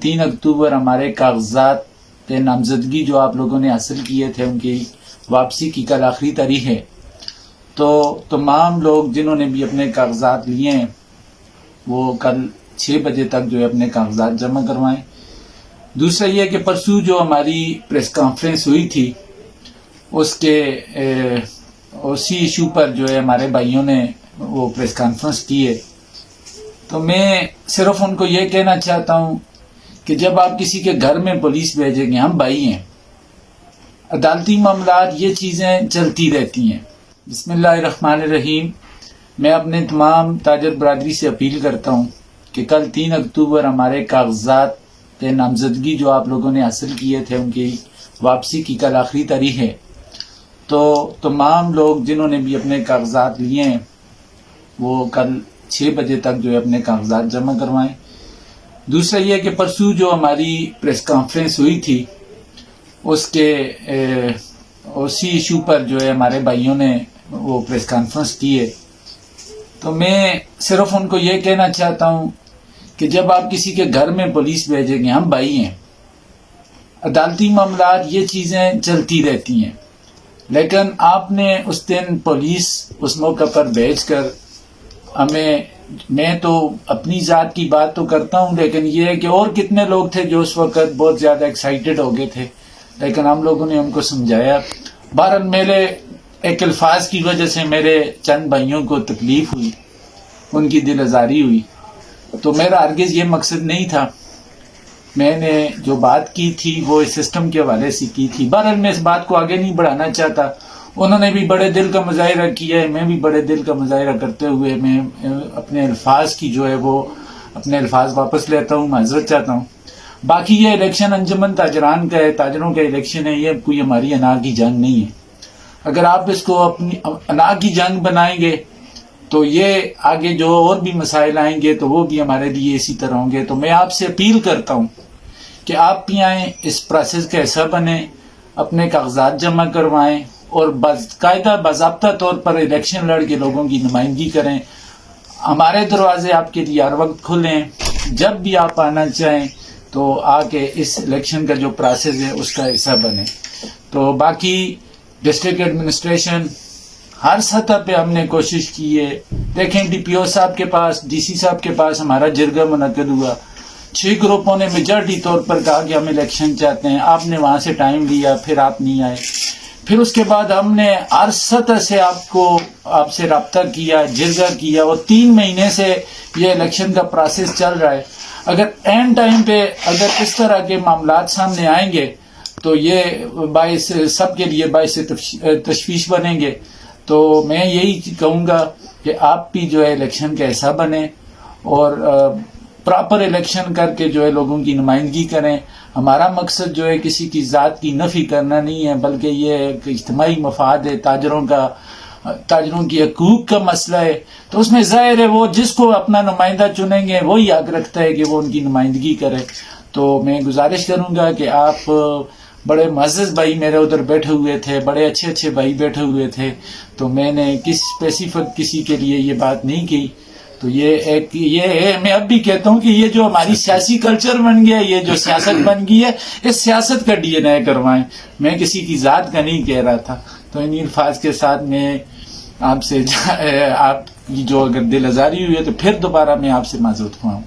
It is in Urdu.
3 اکتوبر ہمارے کاغذات پہ نامزدگی جو آپ لوگوں نے حاصل کیے تھے ان کی واپسی کی کل آخری تاریخ ہے. تو تمام لوگ جنہوں نے بھی اپنے کاغذات لیے ہیں وہ کل 6 بجے تک جو ہے اپنے کاغذات جمع کروائیں. دوسرا یہ کہ پرسوں جو ہماری پریس کانفرنس ہوئی تھی اس کے اسی ایشو پر جو ہے ہمارے بھائیوں نے وہ پریس کانفرنس کی ہے. تو میں صرف ان کو یہ کہنا چاہتا ہوں کہ جب آپ کسی کے گھر میں پولیس بھیجیں گے، ہم بھائی ہیں، عدالتی معاملات یہ چیزیں چلتی رہتی ہیں. بسم اللہ الرحمن الرحیم. میں اپنے تمام تاجر برادری سے اپیل کرتا ہوں کہ کل 3 اکتوبر ہمارے کاغذات پہ نامزدگی جو آپ لوگوں نے حاصل کیے تھے ان کی واپسی کی کل آخری تاریخ ہے. تو تمام لوگ جنہوں نے بھی اپنے کاغذات لیے ہیں وہ کل 6 بجے تک جو ہے اپنے کاغذات جمع کروائیں. دوسرا یہ کہ پرسوں جو ہماری پریس کانفرنس ہوئی تھی اس کے اسی ایشو پر جو ہے ہمارے بھائیوں نے وہ پریس کانفرنس کی ہے. تو میں صرف ان کو یہ کہنا چاہتا ہوں کہ جب آپ کسی کے گھر میں پولیس بھیجیں گے، ہم بھائی ہیں، عدالتی معاملات یہ چیزیں چلتی رہتی ہیں، لیکن آپ نے اس دن پولیس اس موقع پر بھیج کر ہمیں، میں تو اپنی ذات کی بات تو کرتا ہوں لیکن یہ ہے کہ اور کتنے لوگ تھے جو اس وقت بہت زیادہ ایکسائٹڈ ہو گئے تھے، لیکن ہم لوگوں نے ان کو سمجھایا. بہرحال میرے ایک الفاظ کی وجہ سے میرے چند بھائیوں کو تکلیف ہوئی، ان کی دل آزاری ہوئی. تو میرا ہرگز یہ مقصد نہیں تھا. میں نے جو بات کی تھی وہ اس سسٹم کے حوالے سے کی تھی. بہرحال میں اس بات کو آگے نہیں بڑھانا چاہتا. انہوں نے بھی بڑے دل کا مظاہرہ کیا ہے، میں بھی بڑے دل کا مظاہرہ کرتے ہوئے میں اپنے الفاظ کی جو ہے وہ اپنے الفاظ واپس لیتا ہوں، معذرت چاہتا ہوں. باقی یہ الیکشن انجمن تاجران کا ہے، تاجروں کا الیکشن ہے، یہ کوئی ہماری انا کی جنگ نہیں ہے. اگر آپ اس کو اپنی انا کی جنگ بنائیں گے تو یہ آگے جو اور بھی مسائل آئیں گے تو وہ بھی ہمارے لیے اسی طرح ہوں گے. تو میں آپ سے اپیل کرتا ہوں کہ آپ بھی آئیں، اس پروسیس کا حصہ بنیں، اپنے کاغذات جمع کروائیں اور باقاعدہ باضابطہ طور پر الیکشن لڑ کے لوگوں کی نمائندگی کریں. ہمارے دروازے آپ کے لیے ہر وقت کھلیں. جب بھی آپ آنا چاہیں تو آ کے اس الیکشن کا جو پروسیس ہے اس کا حصہ بنیں. تو باقی ڈسٹرکٹ ایڈمنسٹریشن ہر سطح پہ ہم نے کوشش کی ہے. دیکھیں ڈی پی او صاحب کے پاس، ڈی سی صاحب کے پاس ہمارا جرگہ منعقد ہوا. 6 گروپوں نے میجارٹی طور پر کہا کہ ہم الیکشن چاہتے ہیں. آپ نے وہاں سے ٹائم لیا، پھر آپ نہیں آئے. پھر اس کے بعد ہم نے ہر سطح سے آپ سے رابطہ کیا، جرگہ کیا، اور 3 مہینے سے یہ الیکشن کا پروسیس چل رہا ہے. اگر اینڈ ٹائم پہ اگر اس طرح کے معاملات سامنے آئیں گے تو یہ باعث سب کے لیے باعث تشویش بنیں گے. تو میں یہی کہوں گا کہ آپ بھی جو ہے الیکشن کا حصہ بنیں اور پراپر الیکشن کر کے جو ہے لوگوں کی نمائندگی کریں. ہمارا مقصد جو ہے کسی کی ذات کی نفی کرنا نہیں ہے، بلکہ یہ ایک اجتماعی مفاد ہے، تاجروں کی حقوق کا مسئلہ ہے. تو اس میں ظاہر ہے وہ جس کو اپنا نمائندہ چنیں گے وہی حق رکھتا ہے کہ وہ ان کی نمائندگی کرے. تو میں گزارش کروں گا کہ آپ بڑے معزز بھائی میرے ادھر بیٹھے ہوئے تھے، بڑے اچھے بھائی بیٹھے ہوئے تھے، تو میں نے اسپیسیفک کسی کے لیے یہ بات نہیں کی. تو یہ ہے، میں اب بھی کہتا ہوں کہ یہ جو ہماری سیاسی کلچر بن گیا، یہ جو سیاست بن گئی ہے، اس سیاست کا ڈی این اے کروائیں. میں کسی کی ذات کا نہیں کہہ رہا تھا. تو ان الفاظ کے ساتھ میں آپ سے آپ کی جو اگر دل آزاری ہوئی ہے تو پھر دوبارہ میں آپ سے معذرت خواہ ہوں.